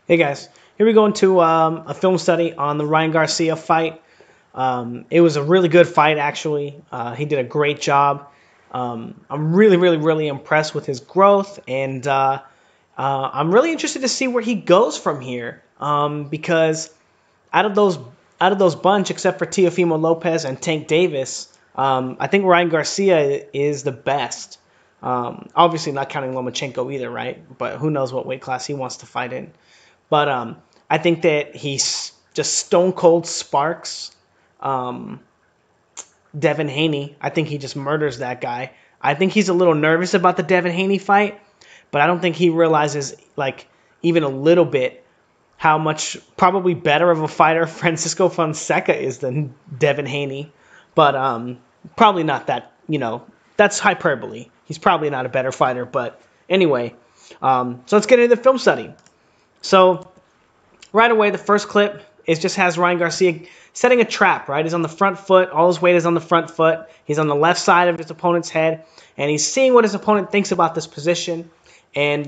Hey guys, here we go into a film study on the Ryan Garcia fight. It was a really good fight, actually. He did a great job. I'm really impressed with his growth, and I'm really interested to see where he goes from here. Because out of those bunch, except for Teofimo Lopez and Tank Davis, I think Ryan Garcia is the best. Obviously, not counting Lomachenko either, right? But who knows what weight class he wants to fight in. But I think that he's just stone cold sparks Devin Haney. I think he just murders that guy. I think he's a little nervous about the Devin Haney fight, but I don't think he realizes, like, even a little bit how much probably better of a fighter Francisco Fonseca is than Devin Haney. But probably not that, that's hyperbole. He's probably not a better fighter. But anyway, so let's get into the film study. So right away, the first clip just has Ryan Garcia setting a trap, right? He's on the front foot. All his weight is on the front foot. He's on the left side of his opponent's head, and he's seeing what his opponent thinks about this position. And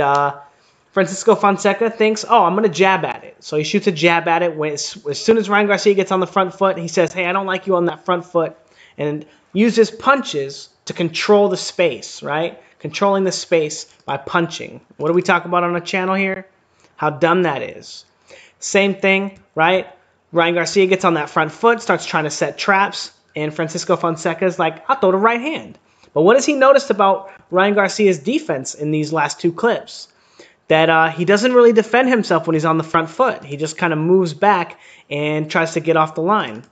Francisco Fonseca thinks, oh, I'm going to jab at it. So he shoots a jab at it. As soon as Ryan Garcia gets on the front foot, he says, hey, I don't like you on that front foot, and uses punches to control the space, right? Controlling the space by punching. What do we talk about on the channel here? How dumb that is. Same thing, right? Ryan Garcia gets on that front foot, starts trying to set traps, and Francisco Fonseca is like, I'll throw the right hand. But what has he noticed about Ryan Garcia's defense in these last two clips? That he doesn't really defend himself when he's on the front foot. He just kind of moves back and tries to get off the line.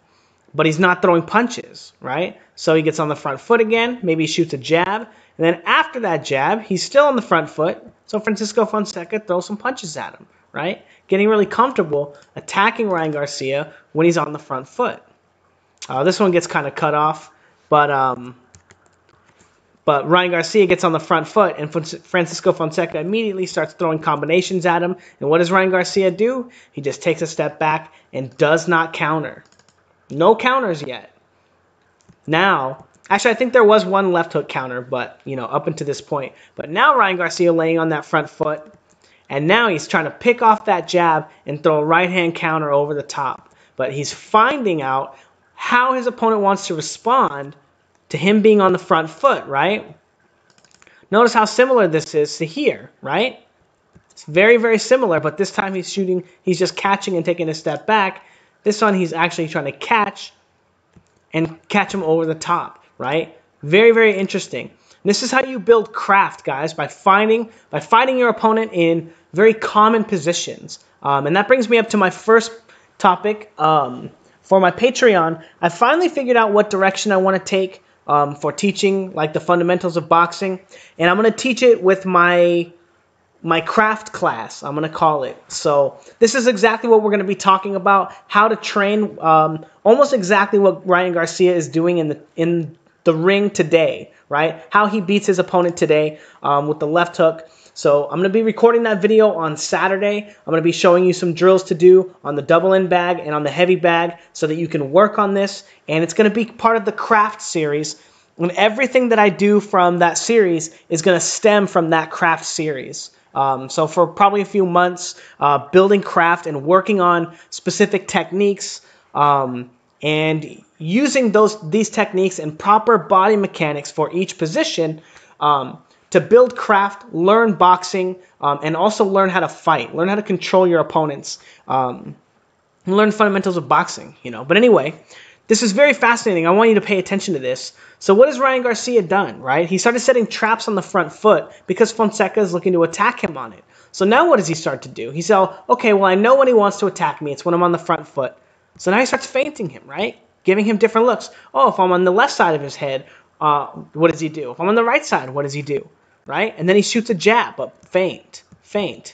But he's not throwing punches, right? So he gets on the front foot again, maybe he shoots a jab, and then after that jab, he's still on the front foot, so Francisco Fonseca throws some punches at him, right? Getting really comfortable attacking Ryan Garcia when he's on the front foot. This one gets kind of cut off, but Ryan Garcia gets on the front foot, and Francisco Fonseca immediately starts throwing combinations at him. And what does Ryan Garcia do? He just takes a step back and does not counter. No counters yet. Now, actually, I think there was one left hook counter, but, up until this point. But now Ryan Garcia laying on that front foot, and now he's trying to pick off that jab and throw a right-hand counter over the top. But he's finding out how his opponent wants to respond to him being on the front foot, right? Notice how similar this is to here, right? It's very similar, but this time he's just catching and taking a step back. This one he's actually trying to catch him over the top, right? Very interesting. This is how you build craft, guys, by fighting your opponent in very common positions. And that brings me up to my first topic. For my Patreon, I finally figured out what direction I want to take for teaching, like, the fundamentals of boxing. And I'm going to teach it with my craft class, I'm going to call it. So this is exactly what we're going to be talking about, how to train, almost exactly what Ryan Garcia is doing in the ring today, right? How he beats his opponent today with the left hook. So I'm going to be recording that video on Saturday. I'm going to be showing you some drills to do on the double end bag and on the heavy bag so that you can work on this. And it's going to be part of the craft series. And everything that I do from that series is going to stem from that craft series. So for probably a few months, building craft and working on specific techniques, and using these techniques and proper body mechanics for each position to build craft, learn boxing, and also learn how to fight, learn how to control your opponents, learn fundamentals of boxing, But anyway, this is very fascinating. I want you to pay attention to this. So what has Ryan Garcia done, right? He started setting traps on the front foot because Fonseca is looking to attack him on it. So now what does he start to do? He said, okay, well, I know when he wants to attack me. It's when I'm on the front foot. So now he starts feinting him, right? Giving him different looks. Oh, if I'm on the left side of his head, what does he do? If I'm on the right side, what does he do? Right? And then he shoots a jab, but feint. And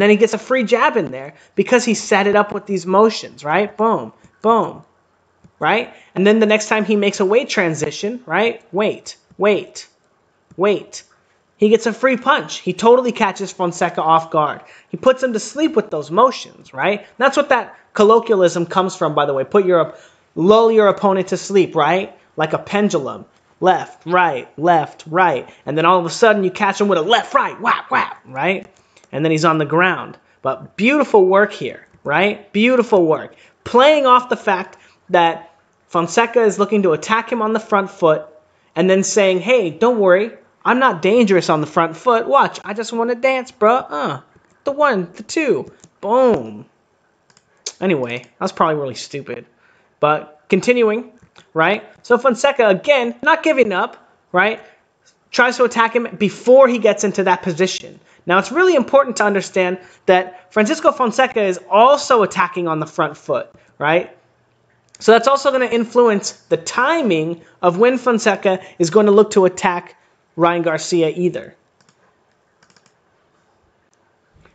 then he gets a free jab in there because he set it up with these motions, right? Boom, boom, right? And then the next time he makes a weight transition, right? Wait. He gets a free punch. He totally catches Fonseca off guard. He puts him to sleep with those motions, right? That's what that colloquialism comes from, by the way. Lull your opponent to sleep, right? Like a pendulum. Left, right, and then all of a sudden you catch him with a left, right, whap, whap, right? and then he's on the ground. But beautiful work here, right? Beautiful work. Playing off the fact that Fonseca is looking to attack him on the front foot and then saying, hey, don't worry, I'm not dangerous on the front foot. Watch, I just want to dance, bruh. The 1, the 2. Boom. Anyway, that was probably really stupid. But continuing, right? So Fonseca, again, not giving up, right? Tries to attack him before he gets into that position. Now, it's really important to understand that Francisco Fonseca is also attacking on the front foot, right? So that's also going to influence the timing of when Fonseca is going to look to attack Ryan Garcia either.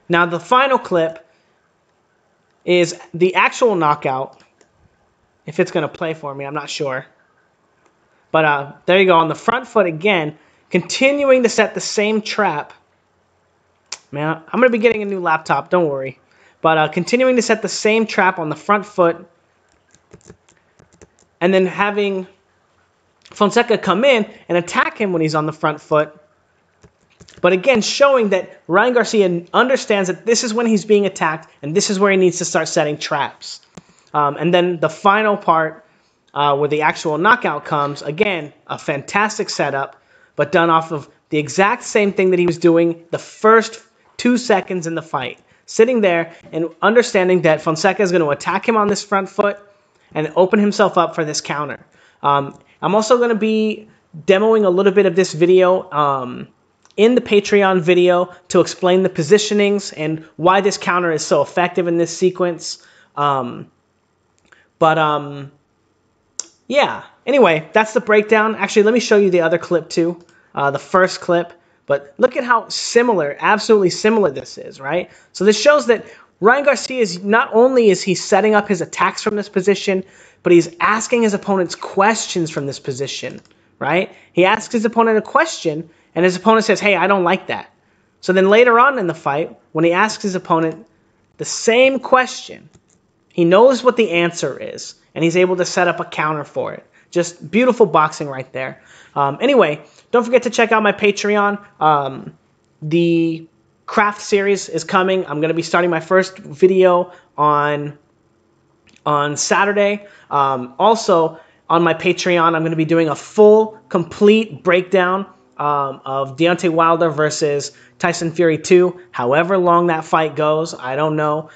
Now, the final clip is the actual knockout. If it's going to play for me, I'm not sure. But there you go, on the front foot again, continuing to set the same trap. Man, I'm going to be getting a new laptop, don't worry. But continuing to set the same trap on the front foot. And then having Fonseca come in and attack him when he's on the front foot. But again, showing that Ryan Garcia understands that this is when he's being attacked and this is where he needs to start setting traps. And then the final part where the actual knockout comes, again, a fantastic setup, but done off of the exact same thing that he was doing the first 2 seconds in the fight. Sitting there and understanding that Fonseca is going to attack him on this front foot and open himself up for this counter. I'm also going to be demoing a little bit of this video in the Patreon video to explain the positionings and why this counter is so effective in this sequence. Yeah. Anyway, that's the breakdown. Actually, let me show you the other clip too, the first clip. But look at how similar, absolutely similar this is, right? So this shows that Ryan Garcia is not only is he setting up his attacks from this position, but he's asking his opponents questions from this position, right? He asks his opponent a question, and his opponent says, hey, I don't like that. So then later on in the fight, when he asks his opponent the same question, he knows what the answer is, and he's able to set up a counter for it. Just beautiful boxing right there. Anyway, don't forget to check out my Patreon. The craft series is coming. I'm going to be starting my first video on Saturday. Also, on my Patreon, I'm going to be doing a full, complete breakdown of Deontay Wilder versus Tyson Fury 2. However long that fight goes, I don't know.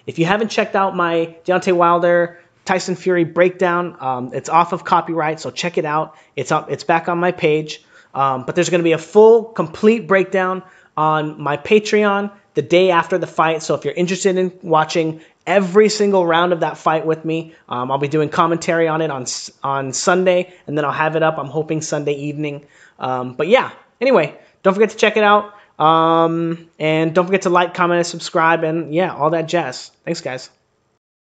If you haven't checked out my Deontay Wilder Tyson Fury breakdown, it's off of copyright, so check it out. It's back on my page. But there's going to be a full, complete breakdown on my Patreon the day after the fight. So if you're interested in watching every single round of that fight with me, I'll be doing commentary on it on Sunday, and then I'll have it up, I'm hoping, Sunday evening. But yeah, anyway, don't forget to check it out. And don't forget to like, comment, and subscribe, and yeah, all that jazz. Thanks, guys.